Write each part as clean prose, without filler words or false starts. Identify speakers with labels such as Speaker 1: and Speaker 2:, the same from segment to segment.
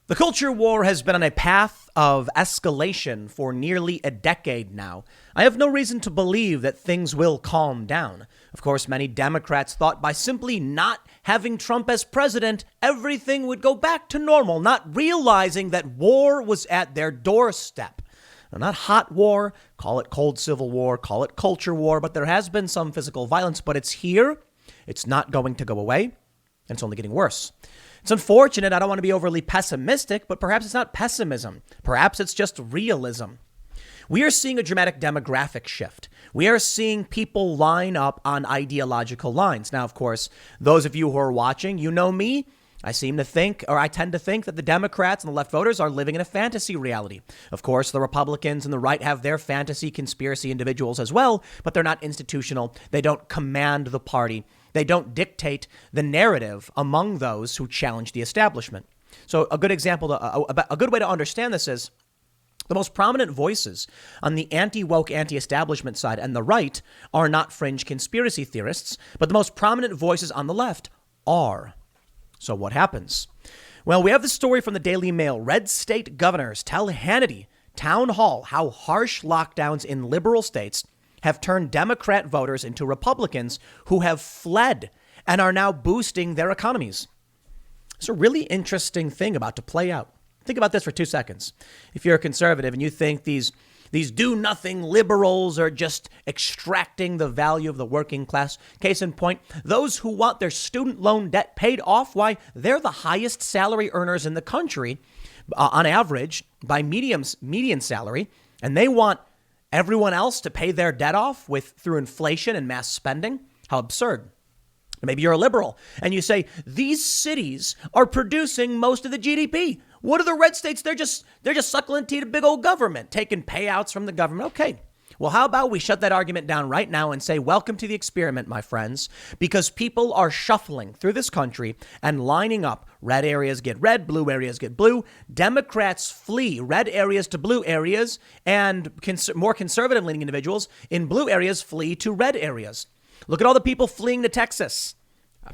Speaker 1: The culture war has been on a path of escalation for nearly a decade now. I have no reason to believe that things will calm down. Of course, many Democrats thought by simply not having Trump as president, everything would go back to normal, not realizing that war was at their doorstep. Now, not hot war, call it cold civil war, call it culture war, but there has been some physical violence, but it's here. It's not going to go away, and it's only getting worse. It's unfortunate. I don't want to be overly pessimistic, but perhaps it's not pessimism. Perhaps it's just realism. We are seeing a dramatic demographic shift. We are seeing people line up on ideological lines. Now, of course, those of you who are watching, you know me. I tend to think that the Democrats and the left voters are living in a fantasy reality. Of course, the Republicans and the right have their fantasy conspiracy individuals as well, but they're not institutional. They don't command the party. They don't dictate the narrative among those who challenge the establishment. So a good example, a good way to understand this is the most prominent voices on the anti-woke, anti-establishment side and the right are not fringe conspiracy theorists, but the most prominent voices on the left are. So what happens? Well, we have the story from the Daily Mail. Red state governors tell Hannity town hall how harsh lockdowns in liberal states have turned Democrat voters into Republicans who have fled and are now boosting their economies. It's a really interesting thing about to play out. Think about this for 2 seconds. If you're a conservative and you think these do-nothing liberals are just extracting the value of the working class, case in point, those who want their student loan debt paid off, why, they're the highest salary earners in the country on average by median salary, and they want everyone else to pay their debt off through inflation and mass spending. How absurd. Maybe you're a liberal and you say these cities are producing most of the GDP. What are the red states? They're just suckling teeth to big old government, taking payouts from the government. Okay. Well, how about we shut that argument down right now and say, welcome to the experiment, my friends, because people are shuffling through this country and lining up. Red areas get red, blue areas get blue. Democrats flee red areas to blue areas, and more conservative leaning individuals in blue areas flee to red areas. Look at all the people fleeing to Texas.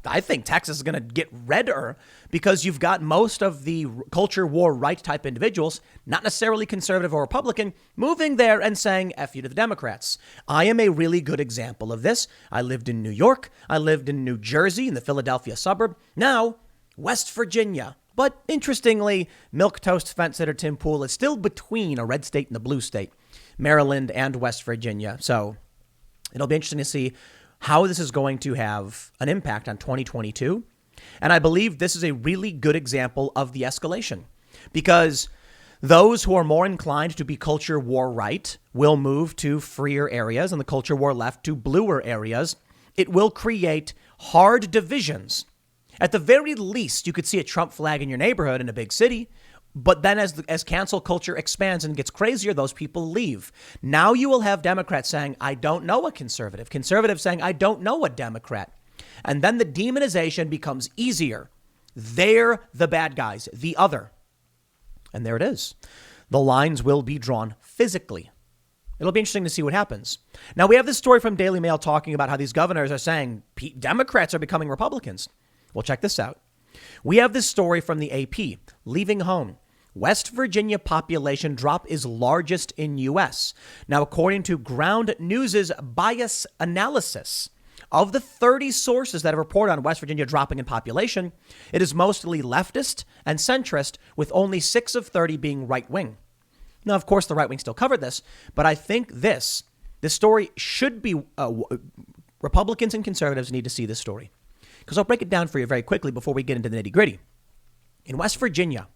Speaker 1: I think Texas is going to get redder because you've got most of the culture war right type individuals, not necessarily conservative or Republican, moving there and saying F you to the Democrats. I am a really good example of this. I lived in New York. I lived in New Jersey in the Philadelphia suburb. Now, West Virginia. But interestingly, milquetoast fence sitter Tim Pool is still between a red state and a blue state, Maryland and West Virginia. So it'll be interesting to see how this is going to have an impact on 2022. And I believe this is a really good example of the escalation, because those who are more inclined to be culture war right will move to freer areas and the culture war left to bluer areas. It will create hard divisions. At the very least, you could see a Trump flag in your neighborhood in a big city. But then as cancel culture expands and gets crazier, those people leave. Now you will have Democrats saying, I don't know a conservative. Conservatives saying, I don't know a Democrat. And then the demonization becomes easier. They're the bad guys, the other. And there it is. The lines will be drawn physically. It'll be interesting to see what happens. Now, we have this story from Daily Mail talking about how these governors are saying Democrats are becoming Republicans. Well, check this out. We have this story from the AP, leaving home. West Virginia population drop is largest in U.S. Now, according to Ground News's bias analysis, of the 30 sources that have reported on West Virginia dropping in population, it is mostly leftist and centrist, with only 6 of 30 being right wing. Now, of course, the right wing still covered this, but I think this story should be Republicans and conservatives need to see this story, because I'll break it down for you very quickly before we get into the nitty gritty. In West Virginia,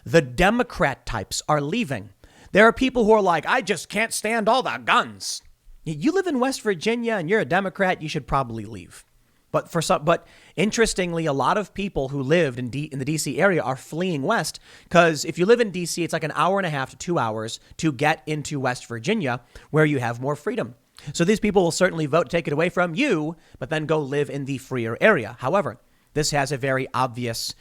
Speaker 1: the Democrat types are leaving. There are people who are like, I just can't stand all the guns. You live in West Virginia and you're a Democrat, you should probably leave. But interestingly, a lot of people who lived in the D.C. area are fleeing west, because if you live in D.C., it's like an hour and a half to 2 hours to get into West Virginia, where you have more freedom. So these people will certainly vote to take it away from you, but then go live in the freer area. However, this has a very obvious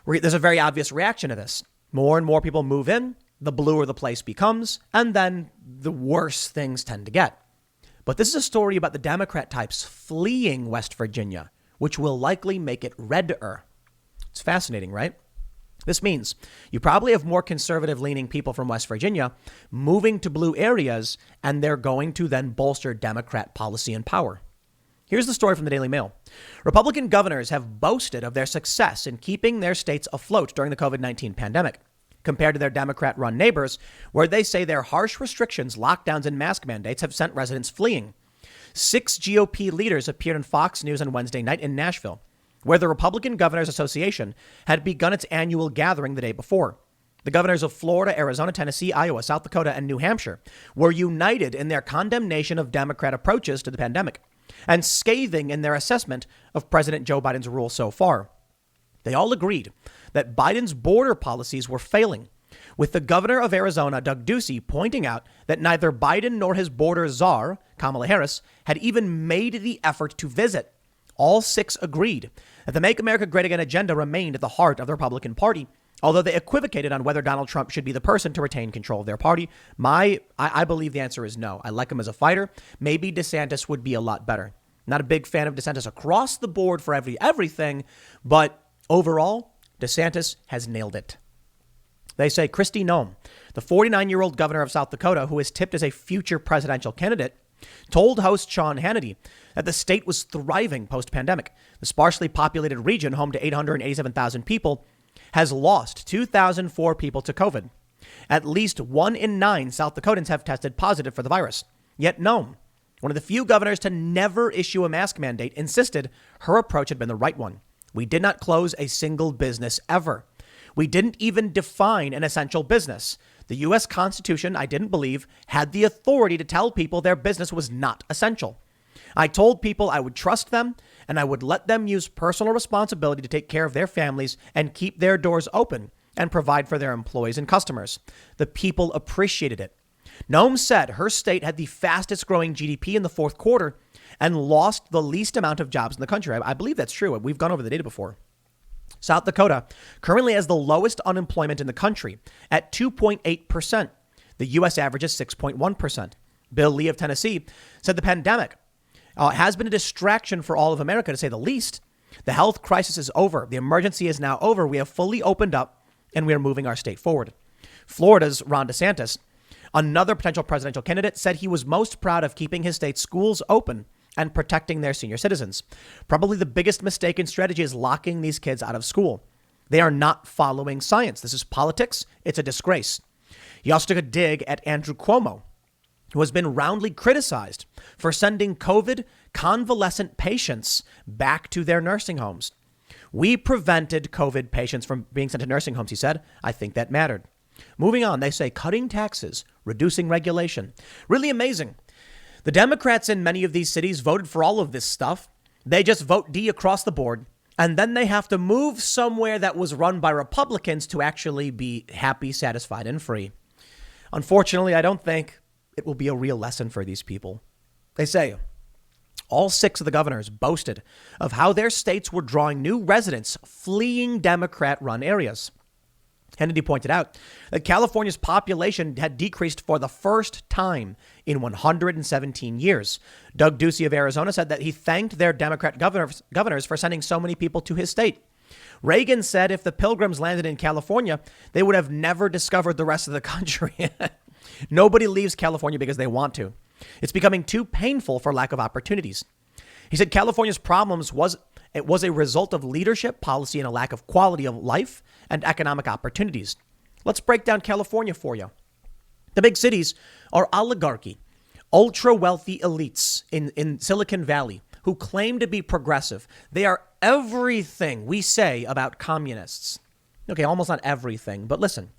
Speaker 1: reaction to this. More and more people move in, the bluer the place becomes, and then the worse things tend to get. But this is a story about the Democrat types fleeing West Virginia, which will likely make it redder. It's fascinating, right? This means you probably have more conservative-leaning people from West Virginia moving to blue areas, and they're going to then bolster Democrat policy and power. Here's the story from the Daily Mail. Republican governors have boasted of their success in keeping their states afloat during the COVID-19 pandemic, compared to their Democrat-run neighbors, where they say their harsh restrictions, lockdowns, and mask mandates have sent residents fleeing. 6 GOP leaders appeared on Fox News on Wednesday night in Nashville, where the Republican Governors Association had begun its annual gathering the day before. The governors of Florida, Arizona, Tennessee, Iowa, South Dakota, and New Hampshire were united in their condemnation of Democrat approaches to the pandemic and scathing in their assessment of President Joe Biden's rule so far. They all agreed that Biden's border policies were failing, with the governor of Arizona, Doug Ducey, pointing out that neither Biden nor his border czar, Kamala Harris, had even made the effort to visit. All 6 agreed that the Make America Great Again agenda remained at the heart of the Republican Party, although they equivocated on whether Donald Trump should be the person to retain control of their party. I believe the answer is no. I like him as a fighter. Maybe DeSantis would be a lot better. Not a big fan of DeSantis across the board for everything, but overall, DeSantis has nailed it. They say Kristi Noem, the 49-year-old governor of South Dakota, who is tipped as a future presidential candidate, told host Sean Hannity that the state was thriving post-pandemic. The sparsely populated region, home to 887,000 people, has lost 2,004 people to COVID. At least 1 in 9 South Dakotans have tested positive for the virus. Yet Noem, one of the few governors to never issue a mask mandate, insisted her approach had been the right one. We did not close a single business ever. We didn't even define an essential business. The U.S. Constitution, I didn't believe, had the authority to tell people their business was not essential. I told people I would trust them and I would let them use personal responsibility to take care of their families and keep their doors open and provide for their employees and customers. The people appreciated it. Noem said her state had the fastest growing GDP in the fourth quarter and lost the least amount of jobs in the country. I believe that's true. We've gone over the data before. South Dakota currently has the lowest unemployment in the country at 2.8%. The U.S. average is 6.1%. Bill Lee of Tennessee said the pandemic has been a distraction for all of America, to say the least. The health crisis is over. The emergency is now over. We have fully opened up and we are moving our state forward. Florida's Ron DeSantis, another potential presidential candidate, said he was most proud of keeping his state's schools open and protecting their senior citizens. Probably the biggest mistake in strategy is locking these kids out of school. They are not following science. This is politics. It's a disgrace. He also took a dig at Andrew Cuomo, who has been roundly criticized for sending COVID convalescent patients back to their nursing homes. We prevented COVID patients from being sent to nursing homes, he said. I think that mattered. Moving on, they say cutting taxes, reducing regulation. Really amazing. The Democrats in many of these cities voted for all of this stuff. They just vote D across the board. And then they have to move somewhere that was run by Republicans to actually be happy, satisfied, and free. Unfortunately, I don't think it will be a real lesson for these people. They say all 6 of the governors boasted of how their states were drawing new residents fleeing Democrat-run areas. Hannity pointed out that California's population had decreased for the first time in 117 years. Doug Ducey of Arizona said that he thanked their Democrat governors for sending so many people to his state. Reagan said if the Pilgrims landed in California, they would have never discovered the rest of the country. Nobody leaves California because they want to. It's becoming too painful for lack of opportunities. He said California's problems was a result of leadership, policy, and a lack of quality of life and economic opportunities. Let's break down California for you. The big cities are oligarchy, ultra-wealthy elites in Silicon Valley who claim to be progressive. They are everything we say about communists. Okay, almost not everything, but listen.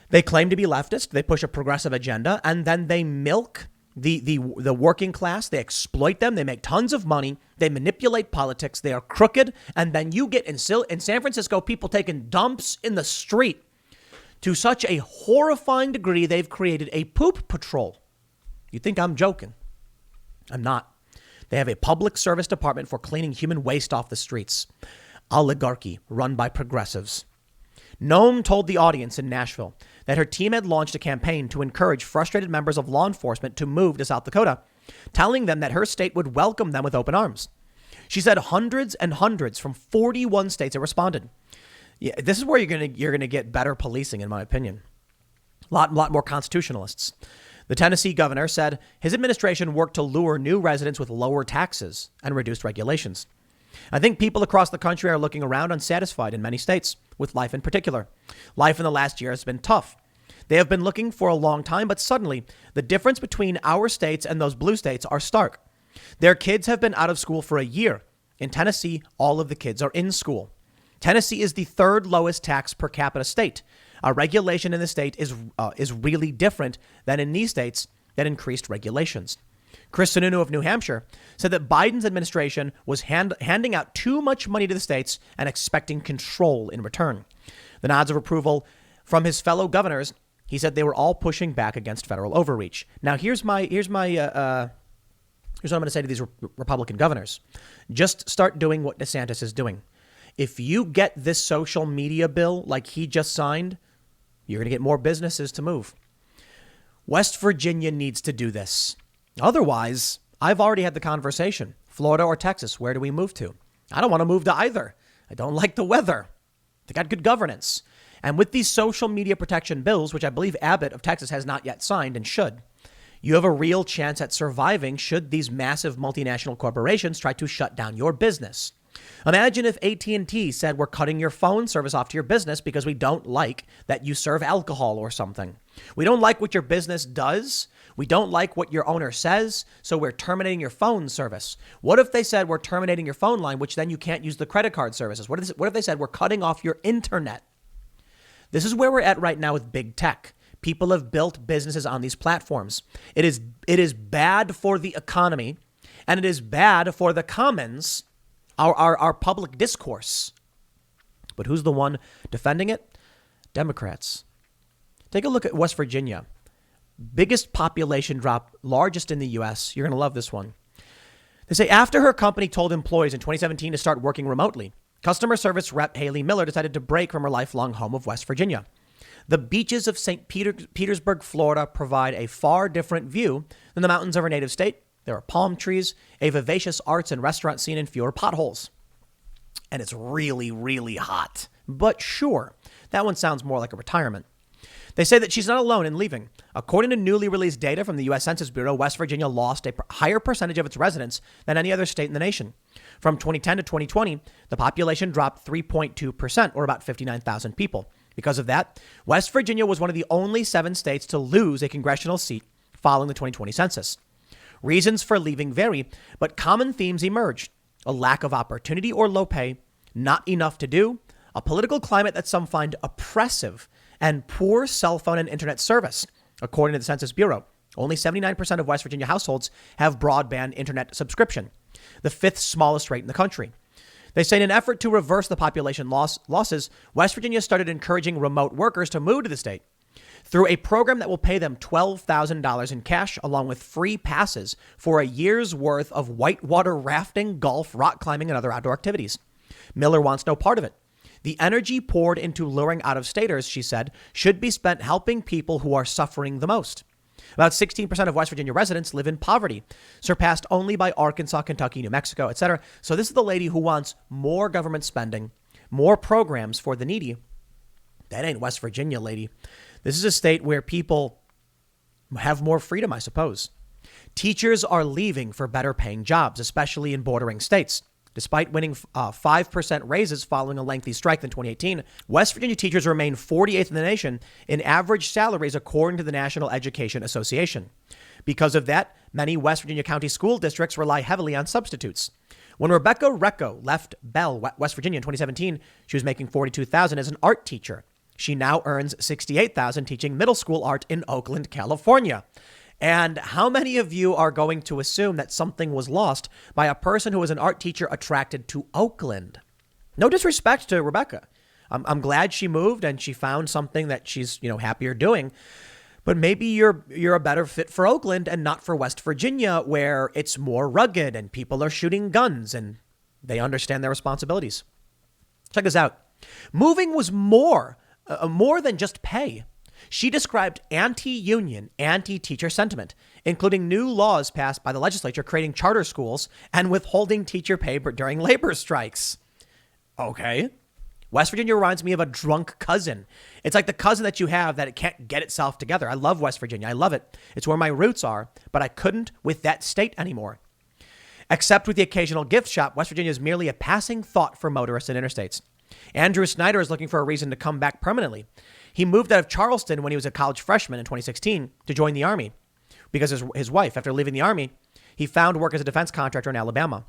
Speaker 1: They claim to be leftist. They push a progressive agenda, and then they milk the working class. They exploit them. They make tons of money. They manipulate politics. They are crooked. And then you get in San Francisco, people taking dumps in the street to such a horrifying degree, they've created a poop patrol. You think I'm joking? I'm not. They have a public service department for cleaning human waste off the streets. Oligarchy run by progressives. Noem told the audience in Nashville that her team had launched a campaign to encourage frustrated members of law enforcement to move to South Dakota, telling them that her state would welcome them with open arms. She said hundreds and hundreds from 41 states have responded. Yeah, this is where you're gonna get better policing, in my opinion. Lot more constitutionalists. The Tennessee governor said his administration worked to lure new residents with lower taxes and reduced regulations. I think people across the country are looking around unsatisfied in many states, with life in particular. Life in the last year has been tough. They have been looking for a long time, but suddenly the difference between our states and those blue states are stark. Their kids have been out of school for a year. In Tennessee, all of the kids are in school. Tennessee is the third lowest tax per capita state. Regulation in the state is really different than in these states that increased regulations. Chris Sununu of New Hampshire said that Biden's administration was handing out too much money to the states and expecting control in return. The nods of approval from his fellow governors, he said they were all pushing back against federal overreach. Now, here's what I'm going to say to these Republican governors. Just start doing what DeSantis is doing. If you get this social media bill like he just signed, you're going to get more businesses to move. West Virginia needs to do this. Otherwise, I've already had the conversation. Florida or Texas, where do we move to? I don't want to move to either. I don't like the weather. They got good governance. And with these social media protection bills, which I believe Abbott of Texas has not yet signed and should, you have a real chance at surviving should these massive multinational corporations try to shut down your business. Imagine if AT&T said we're cutting your phone service off to your business because we don't like that you serve alcohol or something. We don't like what your business does. We don't like what your owner says, so we're terminating your phone service. What if they said we're terminating your phone line, which then you can't use the credit card services? What if they said we're cutting off your internet? This is where we're at right now with big tech. People have built businesses on these platforms. It is bad for the economy, and it is bad for the commons, our public discourse. But who's the one defending it? Democrats. Take a look at West Virginia. Biggest population drop, largest in the U.S. You're going to love this one. They say after her company told employees in 2017 to start working remotely, customer service rep Haley Miller decided to break from her lifelong home of West Virginia. The beaches of St. Petersburg, Florida, provide a far different view than the mountains of her native state. There are palm trees, a vivacious arts and restaurant scene, and fewer potholes. And it's really, really hot. But sure, that one sounds more like a retirement. They say that she's not alone in leaving. According to newly released data from the U.S. Census Bureau, West Virginia lost a higher percentage of its residents than any other state in the nation. From 2010 to 2020, the population dropped 3.2%, or about 59,000 people. Because of that, West Virginia was one of the only 7 states to lose a congressional seat following the 2020 census. Reasons for leaving vary, but common themes emerged. A lack of opportunity or low pay, not enough to do, a political climate that some find oppressive, and poor cell phone and internet service. According to the Census Bureau, only 79% of West Virginia households have broadband internet subscription, the 5th smallest rate in the country. They say in an effort to reverse the population losses, West Virginia started encouraging remote workers to move to the state through a program that will pay them $12,000 in cash, along with free passes for a year's worth of whitewater rafting, golf, rock climbing, and other outdoor activities. Miller wants no part of it. The energy poured into luring out-of-staters, she said, should be spent helping people who are suffering the most. About 16% of West Virginia residents live in poverty, surpassed only by Arkansas, Kentucky, New Mexico, etc. So this is the lady who wants more government spending, more programs for the needy. That ain't West Virginia, lady. This is a state where people have more freedom, I suppose. Teachers are leaving for better paying jobs, especially in bordering states. Despite winning 5% raises following a lengthy strike in 2018, West Virginia teachers remain 48th in the nation in average salaries, according to the National Education Association. Because of that, many West Virginia county school districts rely heavily on substitutes. When Rebecca Recco left Bell, West Virginia in 2017, she was making $42,000 as an art teacher. She now earns $68,000 teaching middle school art in Oakland, California. And how many of you are going to assume that something was lost by a person who was an art teacher attracted to Oakland? No disrespect to Rebecca. I'm glad she moved and she found something that she's, happier doing. But maybe you're a better fit for Oakland and not for West Virginia, where it's more rugged and people are shooting guns and they understand their responsibilities. Check this out. Moving was more than just pay. She described anti-union, anti-teacher sentiment, including new laws passed by the legislature creating charter schools and withholding teacher pay during labor strikes. Okay. West Virginia reminds me of a drunk cousin. It's like the cousin that you have that it can't get itself together. I love West Virginia. I love it. It's where my roots are, but I couldn't with that state anymore. Except with the occasional gift shop, West Virginia is merely a passing thought for motorists and interstates. Andrew Snyder is looking for a reason to come back permanently. He moved out of Charleston when he was a college freshman in 2016 to join the Army because his wife, after leaving the Army, he found work as a defense contractor in Alabama.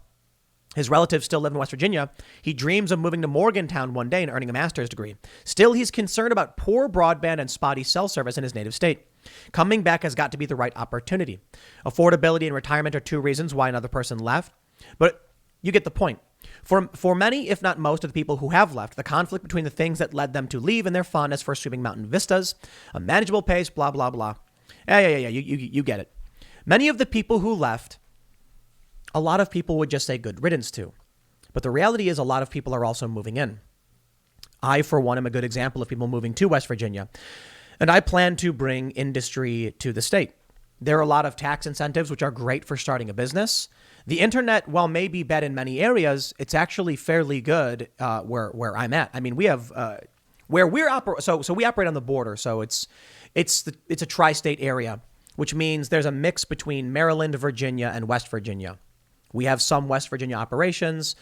Speaker 1: His relatives still live in West Virginia. He dreams of moving to Morgantown one day and earning a master's degree. Still, he's concerned about poor broadband and spotty cell service in his native state. Coming back has got to be the right opportunity. Affordability and retirement are two reasons why another person left. But you get the point. For many, if not most of the people who have left, the conflict between the things that led them to leave and their fondness for sweeping mountain vistas, a manageable pace, blah, blah, blah. Yeah, you get it. Many of the people who left, a lot of people would just say good riddance to. But the reality is a lot of people are also moving in. I, for one, am a good example of people moving to West Virginia. And I plan to bring industry to the state. There are a lot of tax incentives, which are great for starting a business. The internet, while may be bad in many areas, it's actually fairly good where I'm at. I mean, we have where we're so we operate on the border. So it's a tri-state area, which means there's a mix between Maryland, Virginia, and West Virginia. We have some West Virginia operations.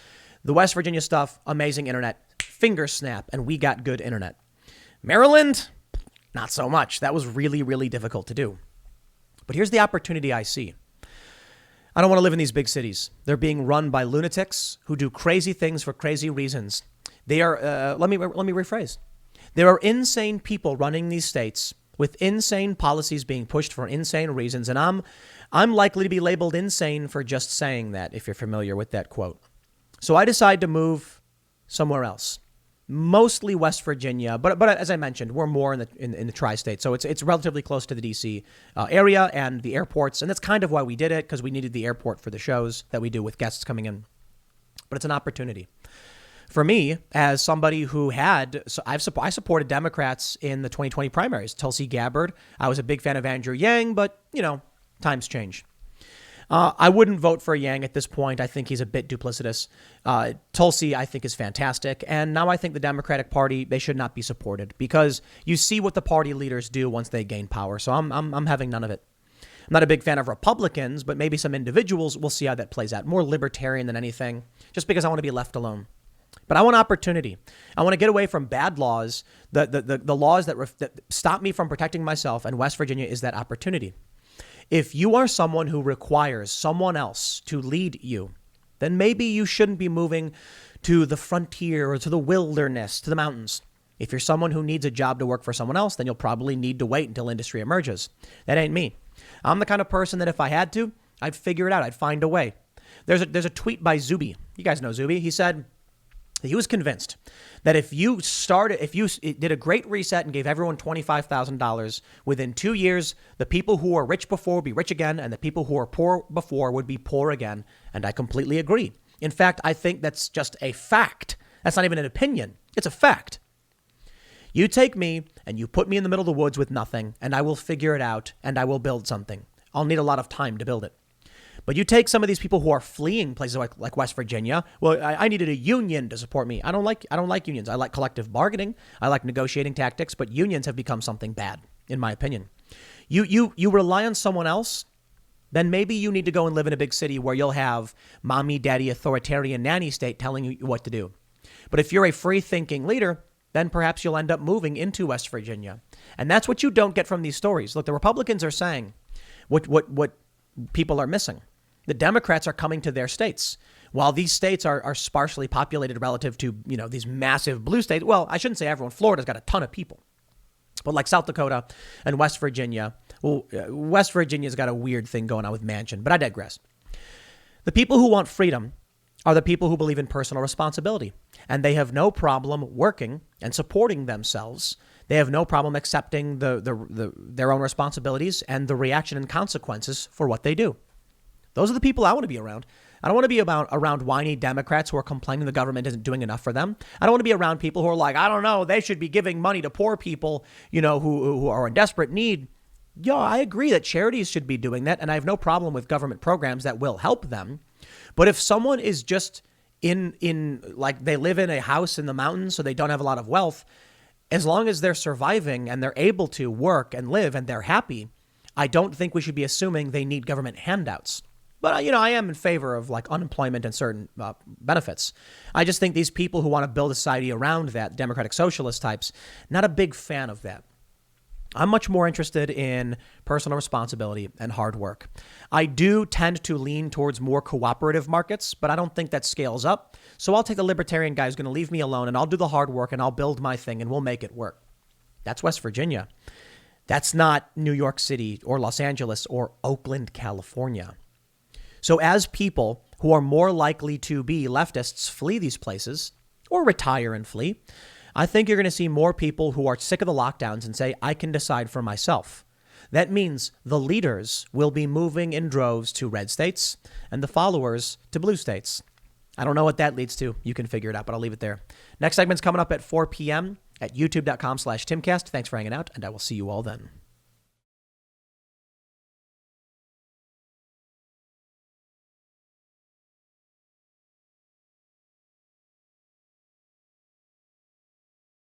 Speaker 1: The West Virginia stuff, amazing internet, finger snap, and we got good internet. Maryland, not so much. That was really, really difficult to do. But here's the opportunity I see. I don't want to live in these big cities. They're being run by lunatics who do crazy things for crazy reasons. They are, let me rephrase. There are insane people running these states with insane policies being pushed for insane reasons. And I'm likely to be labeled insane for just saying that, if you're familiar with that quote. So I decide to move somewhere else. Mostly West Virginia, but as I mentioned, we're more in the tri-state, so it's relatively close to the DC area and the airports, and that's kind of why we did it, because we needed the airport for the shows that we do with guests coming in. But it's an opportunity for me as somebody who I supported Democrats in the 2020 primaries. Tulsi Gabbard, I was a big fan of Andrew Yang, but times change. I wouldn't vote for Yang at this point. I think he's a bit duplicitous. Tulsi, I think, is fantastic. And now I think the Democratic Party, they should not be supported because you see what the party leaders do once they gain power. So I'm having none of it. I'm not a big fan of Republicans, but maybe some individuals. We'll see how that plays out. More libertarian than anything, just because I want to be left alone. But I want opportunity. I want to get away from bad laws, the laws that stop me from protecting myself. And West Virginia is that opportunity. If you are someone who requires someone else to lead you, then maybe you shouldn't be moving to the frontier or to the wilderness, to the mountains. If you're someone who needs a job to work for someone else, then you'll probably need to wait until industry emerges. That ain't me. I'm the kind of person that if I had to, I'd figure it out. I'd find a way. There's a tweet by Zuby. You guys know Zuby. He said he was convinced that if you did a great reset and gave everyone $25,000 within 2 years, the people who were rich before would be rich again, and the people who were poor before would be poor again. And I completely agree. In fact, I think that's just a fact. That's not even an opinion. It's a fact. You take me and you put me in the middle of the woods with nothing, and I will figure it out and I will build something. I'll need a lot of time to build it. But you take some of these people who are fleeing places like West Virginia. Well, I needed a union to support me. I don't like unions. I like collective bargaining. I like negotiating tactics, but unions have become something bad, in my opinion. You rely on someone else, then maybe you need to go and live in a big city where you'll have mommy, daddy, authoritarian nanny state telling you what to do. But if you're a free-thinking leader, then perhaps you'll end up moving into West Virginia. And that's what you don't get from these stories. Look, the Republicans are saying what people are missing. The Democrats are coming to their states. While these states are sparsely populated relative to, these massive blue states. Well, I shouldn't say everyone. Florida's got a ton of people. But like South Dakota and West Virginia, West Virginia's got a weird thing going on with Manchin. But I digress. The people who want freedom are the people who believe in personal responsibility. And they have no problem working and supporting themselves. They have no problem accepting their own responsibilities and the reaction and consequences for what they do. Those are the people I want to be around. I don't want to be around whiny Democrats who are complaining the government isn't doing enough for them. I don't want to be around people who are like, I don't know, they should be giving money to poor people, who are in desperate need. Yeah, I agree that charities should be doing that. And I have no problem with government programs that will help them. But if someone is just in like they live in a house in the mountains, so they don't have a lot of wealth. As long as they're surviving and they're able to work and live and they're happy, I don't think we should be assuming they need government handouts. But, I am in favor of like unemployment and certain benefits. I just think these people who want to build a society around that, democratic socialist types, not a big fan of that. I'm much more interested in personal responsibility and hard work. I do tend to lean towards more cooperative markets, but I don't think that scales up. So I'll take the libertarian guy who's going to leave me alone, and I'll do the hard work and I'll build my thing and we'll make it work. That's West Virginia. That's not New York City or Los Angeles or Oakland, California. So as people who are more likely to be leftists flee these places or retire and flee, I think you're going to see more people who are sick of the lockdowns and say, I can decide for myself. That means the leaders will be moving in droves to red states and the followers to blue states. I don't know what that leads to. You can figure it out, but I'll leave it there. Next segment's coming up at 4 p.m. at youtube.com/Timcast. Thanks for hanging out, and I will see you all then.